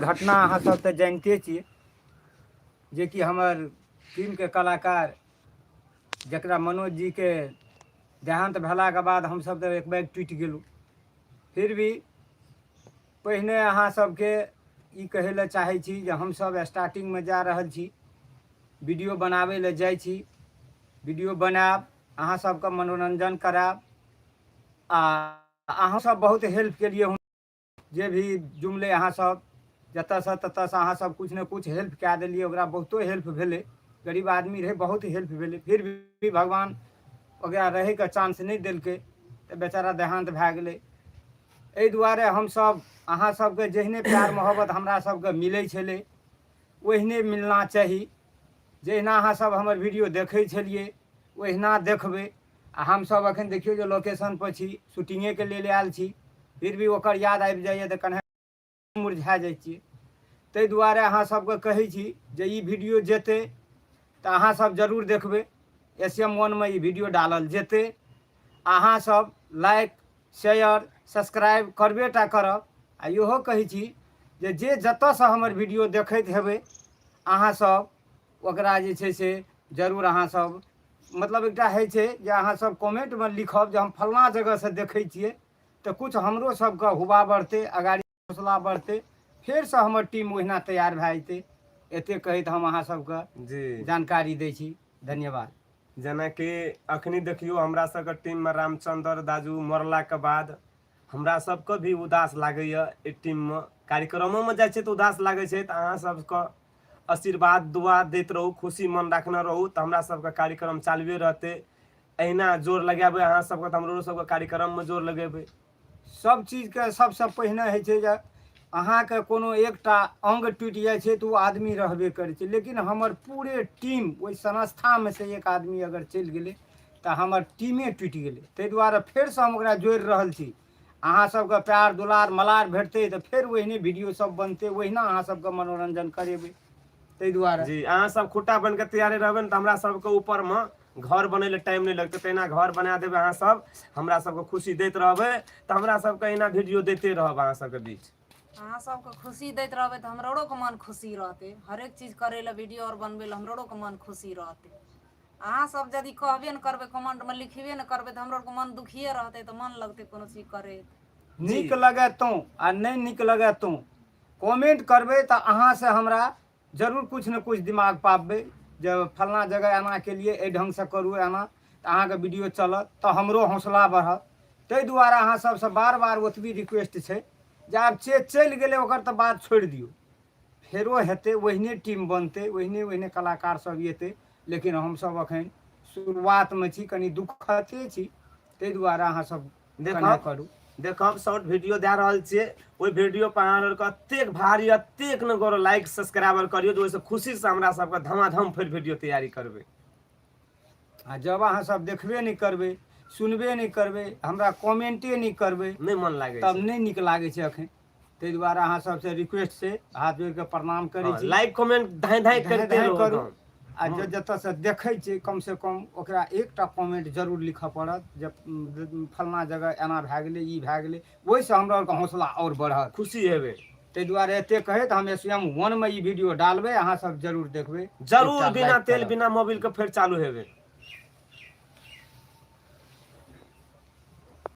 घटना अहाँ सब तो जानते छिए जे कि हमर टीम के कलाकार जकरा मनोज जी के देहांत भेला के बाद हम सब तो एक बैग टूट गेलू। फिर भी पहिने अहाँ सबके ई कहै ले चाहै छी जे हम सब स्टार्टिंग में जा रहल छी, वीडियो बनावे ले जाइ छी, वीडियो बनाब, अहाँ सबके मनोरंजन कराब। आ अहाँ सब बहुत हेल्प केलिए, जे भी जुमले अहाँ सब जतऽ से अहाँ सब कुछ ने कुछ हेल्प कए देलिए, ओकरा बहुतो हेल्प भेलै। गरीब आदमी रहे, बहुत हेल्प भेलै। फिर भी भगवान ओकरा रहे के चांस नहीं देलकै, तो बेचारा देहांत भए गेलै। एहि दुआरे हम सब अहाँ सबके जहने प्यार मोहब्बत हमरा सबके मिलै छलै ओहने मिलना चाही। जहिना अहाँ सब हमर वीडियो देखै छलिए ओहिना देखबै। आ हम सब अखन देखियो जे लोकेशन पर छी, शूटिंगे के लेल आयल छी, फिर भी ओकर याद आबि जाइए तऽ कने मुरझा जाइ छियै। ताहि दुआरे अहाँ सबके कहै छी जे ई वीडियो जेतै तऽ अहाँ सब जरूर देखबै। SM1 में ई वीडियो डालल जेतै, अहाँ सब लाइक शेयर सब्सक्राइब करबेटा करब। आ इहो कहै छी जे जतऽसँ हमर वीडियो देखैत हेबै अहाँ सब ओकरा जे छै से जरूर अहाँ सब मतलब एकटा होइ छै जे अहाँ सब कमेंट में लिखब जे हम फल्लाँ जगह से देखै छियै, तऽ कुछ हमरो सबके हुबा बढ़तै, अगाड़ी हौसला बढ़तै, फिर से हमर टीम ओहिना तैयार भए जेतै। एते कहैत हम अहाँ सबके जी जानकारी दै छी। धन्यवाद। जेनाकि अखनी देखियो हमरा सबके टीम में रामचंद्र दाजू मरला के बाद हमरा सबके भी उदास लागैया। ए टीम में कार्यक्रमों में जाइ छै तऽ उदास लागै छै, तऽ अहाँ सबके आशीर्वाद दुआ दैत रहू, खुशी मन राखने रहू, तऽ हमरा सबके कार्यक्रम चालुए रहतै। अहिना जोर लगाबै अहाँ सबके, तऽ हमरो सबके कार्यक्रम में जोर लगेबै। सब चीज के सबसे पहिने होइ छै जे अहाँके कोनो एकटा अंग टूटि जाइ छै तऽ ओ आदमी रहबे करै छै, लेकिन हमर पूरे टीम ओहि संस्थामे से एक आदमी अगर चलि गेलै तऽ हमर टीमे टूटि गेलै। ताहि दुआरे फेरसँ हम ओकरा जोड़ि रहल छी। अहाँ सबके प्यार दुलार मलार भेटतै तऽ फेर ओहने वीडियो सब बनतै, ओहिना अहाँ सबके मनोरंजन करेबै। ताहि दुआरे जी अहाँ सब खुट्टा बन के तैयारे रहबै ने, तऽ हमरा सबके ऊपर में घर बनै ले टाइम नहीं लगतै। तहिना घर बना देबै अहाँ सब, हमरा सबके खुशी दैत रहबै, तऽ हमरा सबके अहिना वीडियो दैते रहब अहाँ सबके बीच। अहाँ सबके खुशी दैत रहबै तऽ हमरो के मन खुशी रहतै। हरेक चीज करे ला वीडियो और बनबै ला हमरो के मन खुशी रहतै। अहाँ सब यदि कहबे ने करबै, कमेंट में लिखबे ने करबै, तऽ हमरो के मन दुखिए रहतै, तऽ मन लगतै कोनो चीज करे। नीक लगे तो आ नहीं नीक लगे तो कमेंट करबै तऽ अहाँ से हमरा जरूर कुछ ने कुछ दिमाग पाबबै जे फलना जगह एना केलिए, एहि ढंग से करू एना, तऽ अहाँके वीडियो चलत तऽ हमरो हौसला बढ़त। ताहि दुआरे अहाँ सबसे बार बार ओतबी रिक्वेस्ट छै जे आब चलि गेलै ओकर तऽ बात छोड़ि दियौ, फेरो हेतै, ओहने टीम बनतै, ओहने कलाकार सब एतै। लेकिन हमसब अखन शुरुआतमे छी, कनि दुखते छी। ताहि दुआरे अहाँ सब कने करू। देखब शॉर्ट वीडियो दे रहल छियै, ओहि वीडियो पर अहाँ लोग एतेक भारी एतेक न गौर लाइक सब्सक्राइबर करियो, जो ओहिसे खुशी से हमरा सबके धमाधम फिर वीडियो तैयारी करबै। आ जब अहाँ सब देखबे नहीं करबै, सुनबे नहीं करबै, हमरा कमेंटे नहीं करबै, नहीं मन लागे तब छै, नहीं नीक लागै छै अखन। ताहि दुआरे अहाँ सबसे रिक्वेस्ट छै, हाथ जोड़ के प्रणाम करै छी। लाइक कमेंट धाई धाई करते धाई रहू करू। एकदम। आ जतऽ से देखै छै कम से कम ओकरा एकटा कमेंट जरूर लिखऽ पड़त जे फलना जगह एना भए गेलै, ई भए गेलै, ओहिसँ हमरा आरके हौसला और बढ़त, खुशी हेबै। ताहि दुआरे एते कहैत हम SM1 में ई वीडियो डालबै, अहाँ सब जरूर देखबै। जरूर बिना तेल बिना मोबिल के फिर चालू हेबै।